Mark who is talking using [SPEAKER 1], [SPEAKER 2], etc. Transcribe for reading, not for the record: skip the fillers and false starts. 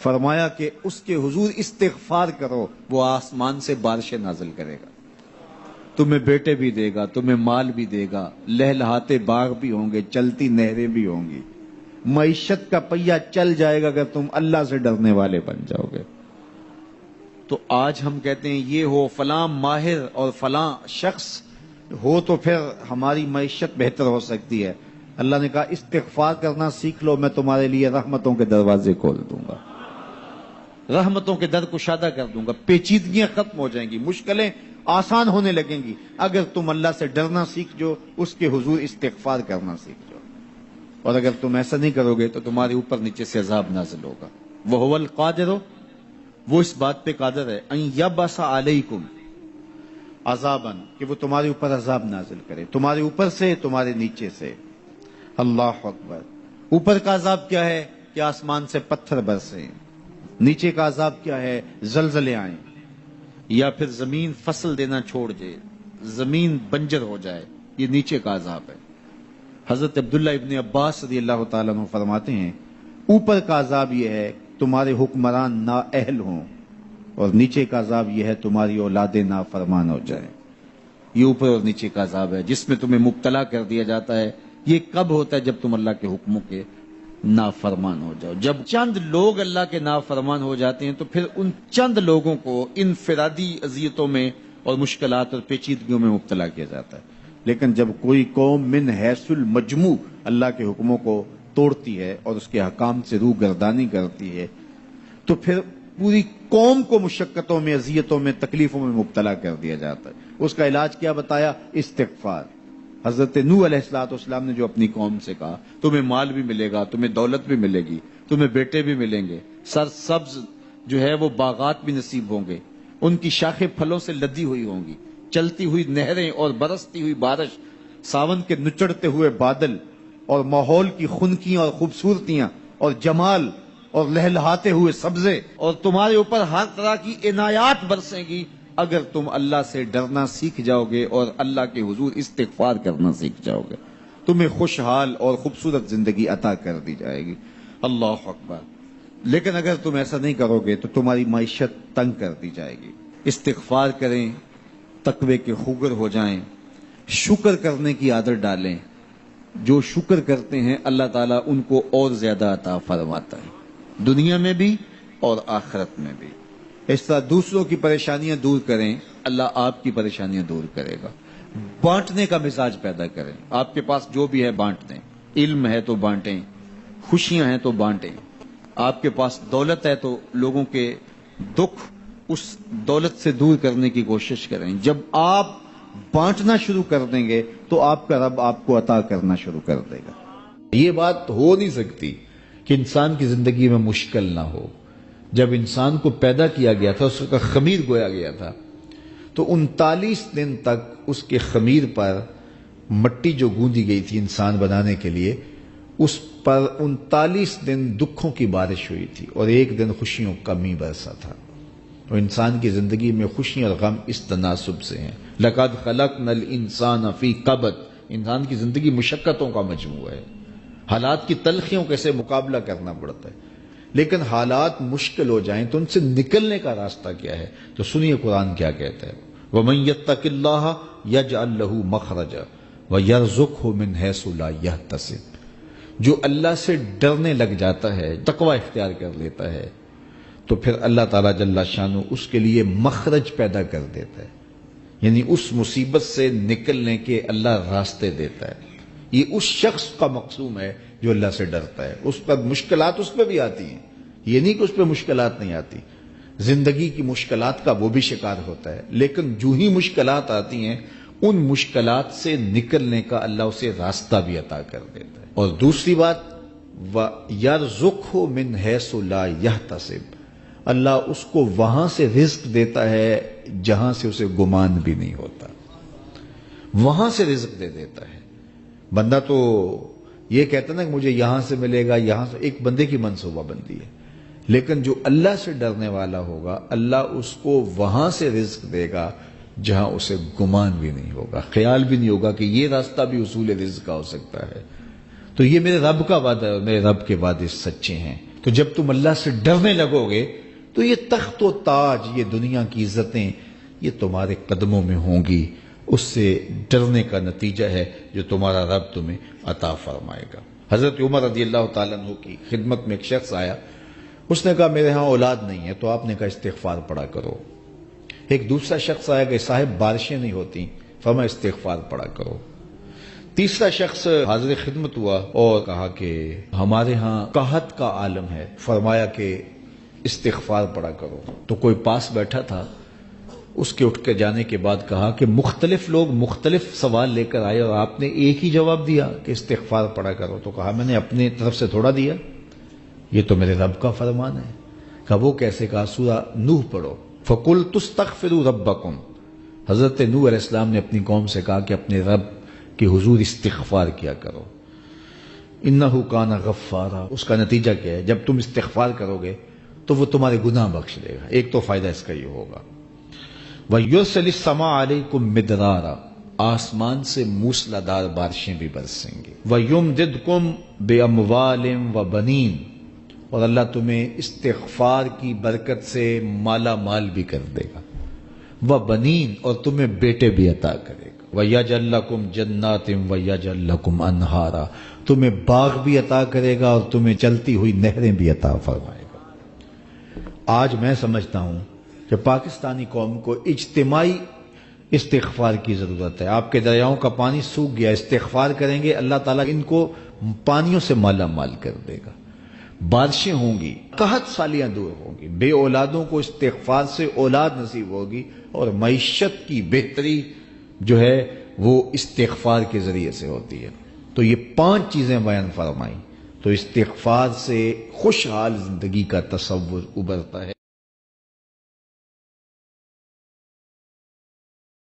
[SPEAKER 1] فرمایا کہ اس کے حضور استغفار کرو، وہ آسمان سے بارشیں نازل کرے گا، تمہیں بیٹے بھی دے گا، تمہیں مال بھی دے گا، لہلہاتے باغ بھی ہوں گے، چلتی نہریں بھی ہوں گی، معیشت کا پہیہ چل جائے گا اگر تم اللہ سے ڈرنے والے بن جاؤ گے۔ تو آج ہم کہتے ہیں یہ ہو فلاں ماہر اور فلاں شخص ہو تو پھر ہماری معیشت بہتر ہو سکتی ہے۔ اللہ نے کہا استغفار کرنا سیکھ لو، میں تمہارے لیے رحمتوں کے دروازے کھول دوں گا، رحمتوں کے در کشادہ کر دوں گا، پیچیدگیاں ختم ہو جائیں گی، مشکلیں آسان ہونے لگیں گی اگر تم اللہ سے ڈرنا سیکھ جو، اس کے حضور استغفار کرنا سیکھ جو۔ اور اگر تم ایسا نہیں کرو گے تو تمہارے اوپر نیچے سے عذاب نازل ہوگا۔ وَهُوَ الْقَادِرُ، وہ اس بات پہ قادر ہے، ان یبعث علیکم عذاباً، کہ وہ تمہارے اوپر عذاب نازل کرے، تمہارے اوپر سے، تمہارے نیچے سے۔ اللہ اکبر۔ اوپر کا عذاب کیا ہے کہ آسمان سے پتھر برسیں، نیچے کا عذاب کیا ہے زلزلے آئیں، یا پھر زمین فصل دینا چھوڑ دے، زمین بنجر ہو جائے، یہ نیچے کا عذاب ہے۔ حضرت عبداللہ ابن عباس رضی اللہ تعالیٰ عنہ فرماتے ہیں اوپر کا عذاب یہ ہے تمہارے حکمران نااہل ہوں، اور نیچے کا عذاب یہ ہے تمہاری اولادیں نافرمان ہو جائیں۔ یہ اوپر اور نیچے کا عذاب ہے جس میں تمہیں مبتلا کر دیا جاتا ہے۔ یہ کب ہوتا ہے؟ جب تم اللہ کے حکموں کے نافرمان ہو جاؤ۔ جب چند لوگ اللہ کے نافرمان ہو جاتے ہیں تو پھر ان چند لوگوں کو انفرادی اذیتوں میں اور مشکلات اور پیچیدگیوں میں مبتلا کیا جاتا ہے۔ لیکن جب کوئی قوم من حیث المجموع اللہ کے حکموں کو توڑتی ہے اور اس کے حکام سے روگردانی کرتی ہے تو پھر پوری قوم کو مشقتوں میں، اذیتوں میں، تکلیفوں میں مبتلا کر دیا جاتا ہے۔ اس کا علاج کیا بتایا؟ استغفار۔ حضرت نوح علیہ السلام نے جو اپنی قوم سے کہا تمہیں مال بھی ملے گا، تمہیں دولت بھی ملے گی، تمہیں بیٹے بھی ملیں گے، سرسبز جو ہے وہ باغات بھی نصیب ہوں گے، ان کی شاخیں پھلوں سے لدی ہوئی ہوں گی، چلتی ہوئی نہریں اور برستی ہوئی بارش، ساون کے نچڑتے ہوئے بادل، اور ماحول کی خنکیاں اور خوبصورتیاں اور جمال اور لہلہاتے ہوئے سبزے، اور تمہارے اوپر ہر طرح کی عنایات برسیں گی اگر تم اللہ سے ڈرنا سیکھ جاؤ گے اور اللہ کے حضور استغفار کرنا سیکھ جاؤ گے، تمہیں خوشحال اور خوبصورت زندگی عطا کر دی جائے گی۔ اللہ اکبر۔ لیکن اگر تم ایسا نہیں کرو گے تو تمہاری معیشت تنگ کر دی جائے گی۔ استغفار کریں، تقوی کے خوگر ہو جائیں، شکر کرنے کی عادت ڈالیں۔ جو شکر کرتے ہیں اللہ تعالیٰ ان کو اور زیادہ عطا فرماتا ہے، دنیا میں بھی اور آخرت میں بھی۔ اس طرح دوسروں کی پریشانیاں دور کریں، اللہ آپ کی پریشانیاں دور کرے گا۔ بانٹنے کا مزاج پیدا کریں، آپ کے پاس جو بھی ہے بانٹ دیں، علم ہے تو بانٹیں، خوشیاں ہیں تو بانٹیں، آپ کے پاس دولت ہے تو لوگوں کے دکھ اس دولت سے دور کرنے کی کوشش کریں۔ جب آپ بانٹنا شروع کر دیں گے تو آپ کا رب آپ کو عطا کرنا شروع کر دے گا۔ یہ بات ہو نہیں سکتی کہ انسان کی زندگی میں مشکل نہ ہو۔ جب انسان کو پیدا کیا گیا تھا، اس کا خمیر گویا گیا تھا، تو 39 دن تک اس کے خمیر پر مٹی جو گوندی گئی تھی انسان بنانے کے لیے، اس پر 39 دن دکھوں کی بارش ہوئی تھی اور ایک دن خوشیوں کا می برسا تھا۔ اور انسان کی زندگی میں خوشیاں اور غم اس تناسب سے ہیں۔ لَقَدْ خَلَقْنَا الْإِنسَانَ فِي قَبْضٍ، انسان کی زندگی مشقتوں کا مجموعہ ہے، حالات کی تلخیوں کے سے مقابلہ کرنا پڑتا ہے۔ لیکن حالات مشکل ہو جائیں تو ان سے نکلنے کا راستہ کیا ہے؟ تو سنیے قرآن کیا کہتا ہے، وَمَن يَتَّقِ اللَّهَ يَجْعَل لَّهُ مَخْرَجًا وَيَرْزُقْهُ مِنْ حَيْثُ لَا يَحْتَسِبُ، جو اللہ سے ڈرنے لگ جاتا ہے، تقوی اختیار کر لیتا ہے، تو پھر اللہ تعالیٰ جل شانہ اس کے لیے مخرج پیدا کر دیتا ہے، یعنی اس مصیبت سے نکلنے کے اللہ راستے دیتا ہے۔ یہ اس شخص کا مقصوم ہے جو اللہ سے ڈرتا ہے۔ اس پر مشکلات اس پہ بھی آتی ہیں، یہ نہیں کہ اس پہ مشکلات نہیں آتی، زندگی کی مشکلات کا وہ بھی شکار ہوتا ہے، لیکن جو ہی مشکلات آتی ہیں ان مشکلات سے نکلنے کا اللہ اسے راستہ بھی عطا کر دیتا ہے۔ اور دوسری بات، وَيَرْزُقْهُ مِنْ حَيْثُ لَا يَحْتَسِبُ، اللہ اس کو وہاں سے رزق دیتا ہے جہاں سے اسے گمان بھی نہیں ہوتا، وہاں سے رزق دے دیتا ہے۔ بندہ تو یہ کہتا نا کہ مجھے یہاں سے ملے گا، یہاں سے، ایک بندے کی منصوبہ بندی ہے، لیکن جو اللہ سے ڈرنے والا ہوگا اللہ اس کو وہاں سے رزق دے گا جہاں اسے گمان بھی نہیں ہوگا، خیال بھی نہیں ہوگا کہ یہ راستہ بھی حصول رزق کا ہو سکتا ہے۔ تو یہ میرے رب کا وعدہ ہے اور میرے رب کے وعدے سچے ہیں۔ تو جب تم اللہ سے ڈرنے لگو گے تو یہ تخت و تاج، یہ دنیا کی عزتیں، یہ تمہارے قدموں میں ہوں گی۔ اس سے ڈرنے کا نتیجہ ہے جو تمہارا رب تمہیں عطا فرمائے گا۔ حضرت عمر رضی اللہ تعالیٰ عنہ کی خدمت میں ایک شخص آیا، اس نے کہا میرے ہاں اولاد نہیں ہے، تو آپ نے کہا استغفار پڑھا کرو۔ ایک دوسرا شخص آیا کہ صاحب بارشیں نہیں ہوتی، فرمایا استغفار پڑھا کرو۔ تیسرا شخص حاضر خدمت ہوا اور کہا کہ ہمارے ہاں قحط کا عالم ہے، فرمایا کہ استغفار پڑھا کرو۔ تو کوئی پاس بیٹھا تھا، اس کے اٹھ کے جانے کے بعد کہا کہ مختلف لوگ مختلف سوال لے کر آئے اور آپ نے ایک ہی جواب دیا کہ استغفار پڑھا کرو۔ تو کہا میں نے اپنے طرف سے تھوڑا دیا، یہ تو میرے رب کا فرمان ہے۔ کہا وہ کیسے؟ کہا سورہ نوح پڑھو، فَقُلْتُ اسْتَغْفِرُوا رَبَّكُمْ۔ حضرت نوح علیہ السلام نے اپنی قوم سے کہا کہ اپنے رب کے حضور استغفار کیا کرو، اِنَّهُ كَانَ غَفَّارًا۔ اس کا نتیجہ کیا ہے؟ جب تم استغفار کرو گے تو وہ تمہارے گناہ بخش دے گا۔ ایک تو فائدہ اس کا یہ ہوگا، وَيُرْسِلِ السَّمَاءَ عَلَيْكُمْ مِدْرَارًا، آسمان سے موسلادھار بارشیں بھی برسیں گی، وَيُمْدِدْكُمْ بِأَمْوَالٍ وَبَنِينَ، اور اللہ تمہیں استغفار کی برکت سے مالا مال بھی کر دے گا، وَبَنِينَ، اور تمہیں بیٹے بھی عطا کرے گا، وَيَجْعَلْ لَكُمْ جَنَّاتٍ وَيَجْعَلْ لَكُمْ أَنْهَارًا، تمہیں باغ بھی عطا کرے گا اور تمہیں چلتی ہوئی نہریں بھی عطا فرمائے گا۔ آج میں سمجھتا ہوں کہ پاکستانی قوم کو اجتماعی استغفار کی ضرورت ہے۔ آپ کے دریاؤں کا پانی سوکھ گیا، استغفار کریں گے اللہ تعالیٰ ان کو پانیوں سے مالا مال کر دے گا، بارشیں ہوں گی، قحط سالیاں دور ہوں گی، بے اولادوں کو استغفار سے اولاد نصیب ہوگی، اور معیشت کی بہتری جو ہے وہ استغفار کے ذریعے سے ہوتی ہے۔ تو یہ 5 چیزیں بیان فرمائیں، تو استغفار سے خوشحال زندگی کا تصور ابھرتا ہے۔